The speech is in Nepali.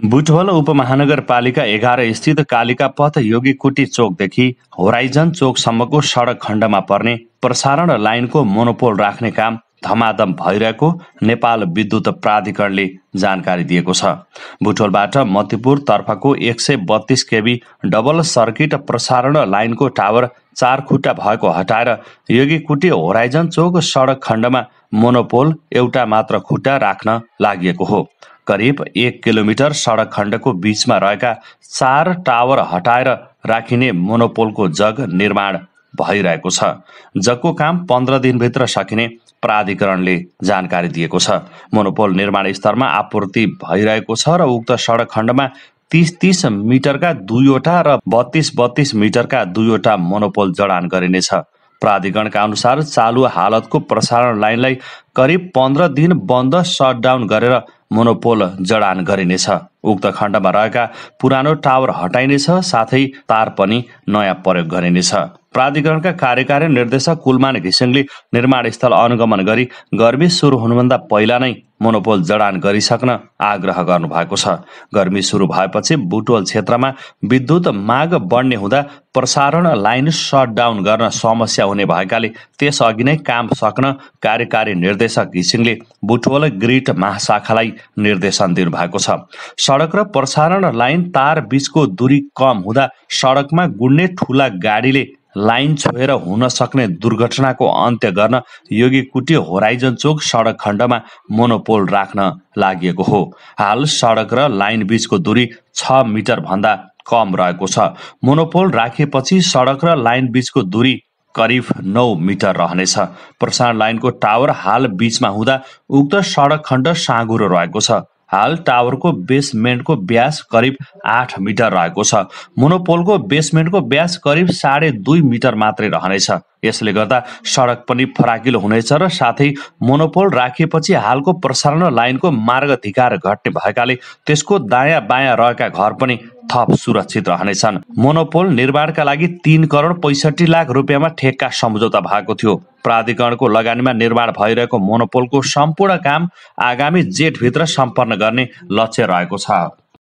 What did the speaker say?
बुटवल उपमहानगरपालिका 11 स्थित कालिका पथ योगी कुटी चोकदेखि होराइजन चोकसम्मको सडक खण्डमा पर्ने प्रसारण लाइनको मोनोपोल राख्ने काम धमाधम भइरहेको नेपाल विद्युत प्राधिकरणले जानकारी दिएको छ। बुटवलबाट मतिपुर तर्फको 132 केबी डबल सर्किट प्रसारण लाइनको टावर 4 खुट्टा भएको हटाएर योगी कुटी होराइजन चोक सडक खण्डमा मोनोपोल एउटा मात्र खुट्टा राख्न लागि हो। करिब 1 किलोमिटर सडक खण्डको बीचमा रहेका 4 टावर हटाएर राखिने मोनोपोलको जग निर्माण भइरहेको छ। जगको काम 15 दिनभित्र सकिने प्राधिकरणले जानकारी दिएको छ। मोनोपोल निर्माण स्तरमा आपूर्ति भइरहेको छ र उक्त सडक खण्डमा 30-30 मिटरका 2वटा र 32-32 मिटरका 2वटा मोनोपोल जडान गरिनेछ। प्राधिकरणका अनुसार चालु हालतको प्रसारण लाइनलाई करिब 15 दिन बन्द सटडाउन गरेर मोनोपोल जडान गरिनेछ। उक्त खण्डमा रहेका पुरानो टावर हटाइनेछ, साथै तार पनि नयाँ प्रयोग गरिनेछ। प्राधिकरणका कार्यकारी निर्देशक कुलमान घिसिङले निर्माण स्थल अनुगमन गरी गर्मी सुरु हुनुभन्दा पहिला नै मोनोपोल जडान गरिसक्न आग्रह गर्नुभएको छ। गर्मी सुरु भएपछि बुटवल क्षेत्रमा विद्युत माग बढ्ने हुँदा प्रसारण लाइन सटडाउन गर्न समस्या हुने भएकाले त्यसअघि नै काम सक्न कार्यकारी निर्देशक घिसिङले बुटवल ग्रिड महाशाखालाई निर्देशन दिनुभएको छ। सडक र प्रसारण लाइन तार बीचको दूरी कम हुँदा सडकमा गुड्ने ठूला गाडीले लाइन छोएर हुन सक्ने दुर्घटनाको अन्त्य गर्न योगी कुटी होराइजन चोक सडक खण्डमा मोनोपोल राख्न लागि हो। हाल सडक र लाइन बीचको दूरी 6 मिटर भन्दा कम रहेको छ। मोनोपोल राखेपछि सडक र लाइन बीचको दूरी करिब 9 मिटर रहनेछ। प्रसारण लाइनको टावर हाल बीचमा हुँदा उक्त सडक खण्ड साँघुरो रहेको छ। हाल टावरको बेसमेन्टको व्यास करिब 8 मिटर रहेको छ। मोनोपोलको बेसमेन्टको व्यास करिब 2.5 मिटर मात्रै रहनेछ। यसले गर्दा सडक पनि फराकिलो हुनेछ र साथै मोनोपोल राखिएपछि हालको प्रसारण लाइनको मार्ग धिकार घट्ने भएकाले त्यसको दायाँ बायाँ रहेका घर पनि थप सुरक्षित रहनेछन्। मोनोपोल निर्माणका लागि 3 करोड 65 लाख रुपियाँमा ठेक्का सम्झौता भएको थियो। प्राधिकरणको लगानीमा निर्माण भइरहेको मोनोपोलको सम्पूर्ण काम आगामी जेठभित्र सम्पन्न गर्ने लक्ष्य रहेको छ।